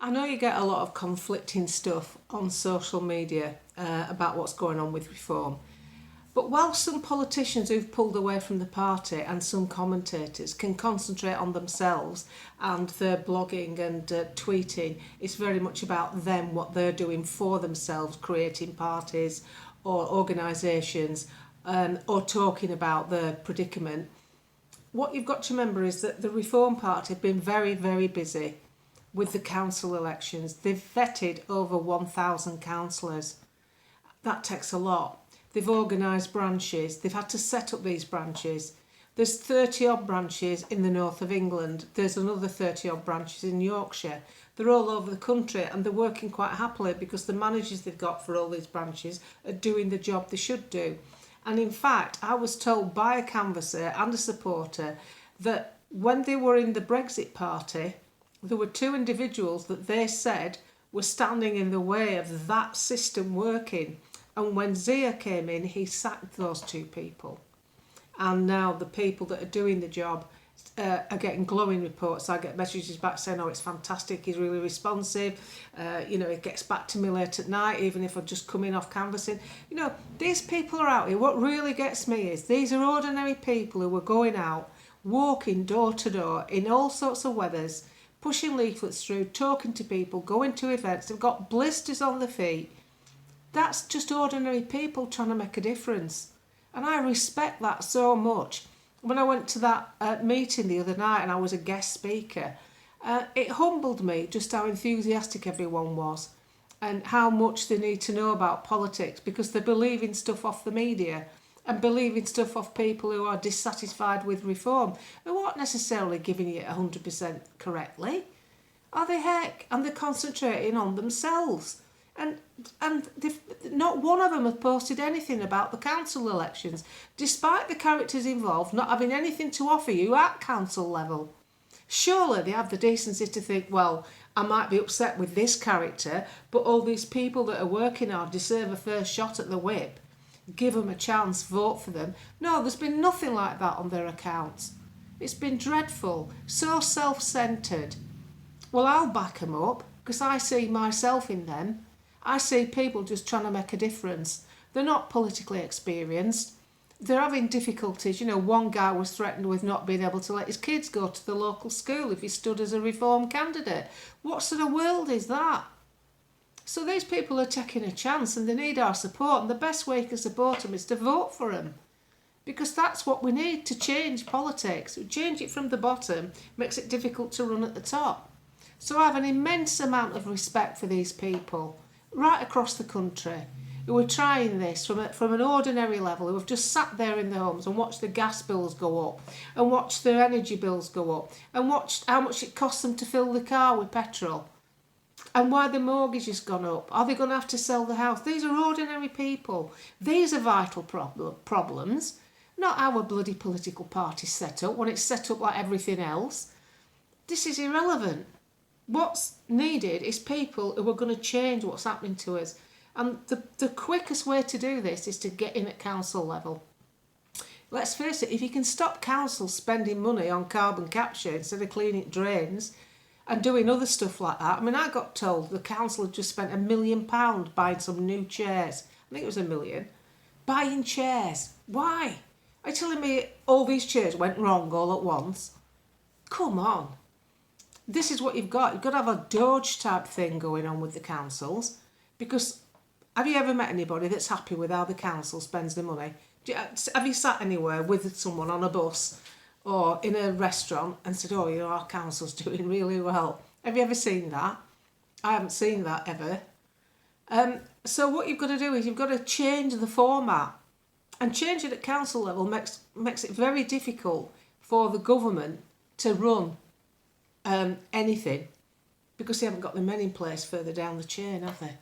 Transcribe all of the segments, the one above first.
I know you get a lot of conflicting stuff on social media about what's going on with reform. But while some politicians who've pulled away from the party and some commentators can concentrate on themselves and their blogging and tweeting, it's very much about them, what they're doing for themselves, creating parties or organisations or talking about the predicament. What you've got to remember is that the Reform Party have been very, very busy with the council elections. They've vetted over 1,000 councillors. That takes a lot. They've organised branches. They've had to set up these branches. There's 30 odd branches in the north of England. There's another 30 odd branches in Yorkshire. They're all over the country and they're working quite happily because the managers they've got for all these branches are doing the job they should do. And in fact, I was told by a canvasser and a supporter that when they were in the Brexit party, there were two individuals that they said were standing in the way of that system working. And when Zia came in, he sacked those two people. And now the people that are doing the job are getting glowing reports. I get messages back saying, oh, it's fantastic, he's really responsive. He gets back to me late at night, even if I just come in off canvassing. These people are out here. What really gets me is these are ordinary people who are going out, walking door to door in all sorts of weathers, pushing leaflets through, talking to people, going to events. They've got blisters on their feet. That's just ordinary people trying to make a difference. And I respect that so much. When I went to that meeting the other night and I was a guest speaker, it humbled me just how enthusiastic everyone was and how much they need to know about politics because they're believing stuff off the media and believing stuff off people who are dissatisfied with reform, who aren't necessarily giving it 100% correctly. Are they heck? And they're concentrating on themselves. And not one of them have posted anything about the council elections, despite the characters involved not having anything to offer you at council level. Surely they have the decency to think, well, I might be upset with this character, but all these people that are working hard deserve a first shot at the whip. Give them a chance, vote for them. No, there's been nothing like that on their accounts. It's been dreadful, so self-centred. Well, I'll back them up because I see myself in them. I see people just trying to make a difference. They're not politically experienced. They're having difficulties. One guy was threatened with not being able to let his kids go to the local school if he stood as a Reform candidate. What sort of world is that? So these people are taking a chance and they need our support, and the best way you can support them is to vote for them. Because that's what we need to change politics. We change it from the bottom, makes it difficult to run at the top. So I have an immense amount of respect for these people right across the country who are trying this from an ordinary level, who have just sat there in their homes and watched the gas bills go up and watched their energy bills go up and watched how much it costs them to fill the car with petrol and why the mortgage has gone up. Are they going to have to sell the house? These are ordinary people. These are vital problems, not our bloody political party set up when it's set up like everything else. This is irrelevant. What's needed is people who are going to change what's happening to us. And the quickest way to do this is to get in at council level. Let's face it, if you can stop councils spending money on carbon capture instead of cleaning drains and doing other stuff like that. I got told the council had just spent £1 million buying some new chairs. I think it was £1 million. Buying chairs. Why? Are you telling me all these chairs went wrong all at once? Come on. This is what you've got. You've got to have a Doge type thing going on with the councils. Because have you ever met anybody that's happy with how the council spends the money? Have you sat anywhere with someone on a bus or in a restaurant and said, oh, our council's doing really well? Have you ever seen that? I haven't seen that ever. So what you've got to do is you've got to change the format. And changing at council level makes it very difficult for the government to run anything because they haven't got the men in place further down the chain, have they?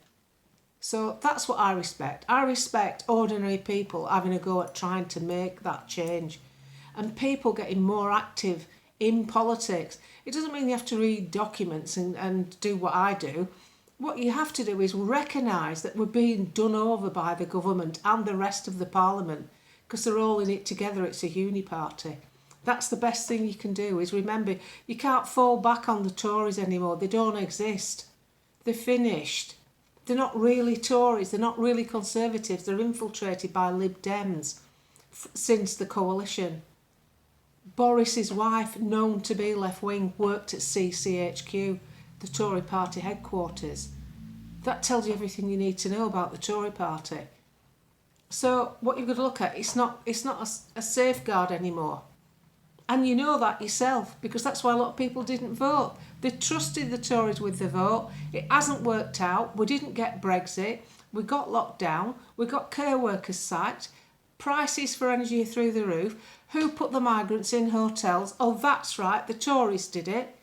So that's what I respect. I respect ordinary people having a go at trying to make that change and people getting more active in politics. It doesn't mean you have to read documents and do what I do. What you have to do is recognise that we're being done over by the government and the rest of the parliament because they're all in it together. It's a uni party. That's the best thing you can do, is remember, you can't fall back on the Tories anymore. They don't exist. They're finished. They're not really Tories. They're not really Conservatives. They're infiltrated by Lib Dems since the coalition. Boris's wife, known to be left-wing, worked at CCHQ, the Tory party headquarters. That tells you everything you need to know about the Tory party. So what you've got to look at, it's not a safeguard anymore. And you know that yourself, because that's why a lot of people didn't vote. They trusted the Tories with the vote. It hasn't worked out. We didn't get Brexit. We got locked down. We got care workers sacked. Prices for energy are through the roof. Who put the migrants in hotels? Oh, that's right, the Tories did it.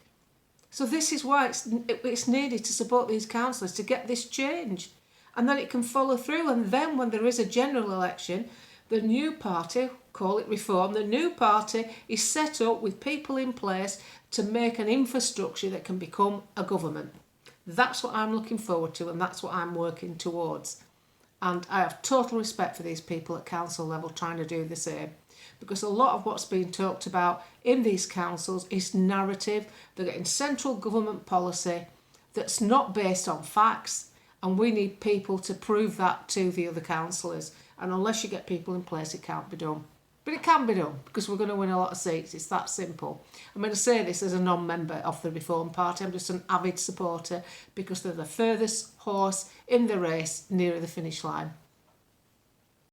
So this is why it's needed to support these councillors to get this change. And then it can follow through. And then when there is a general election, the new party, call it Reform, the new party is set up with people in place to make an infrastructure that can become a government. That's what I'm looking forward to, and that's what I'm working towards. And I have total respect for these people at council level trying to do the same. Because a lot of what's being talked about in these councils is narrative. They're getting central government policy that's not based on facts, and we need people to prove that to the other councillors. And unless you get people in place, it can't be done. But it can be done, because we're going to win a lot of seats. It's that simple. I'm going to say this as a non-member of the Reform Party. I'm just an avid supporter, because they're the furthest horse in the race nearer the finish line.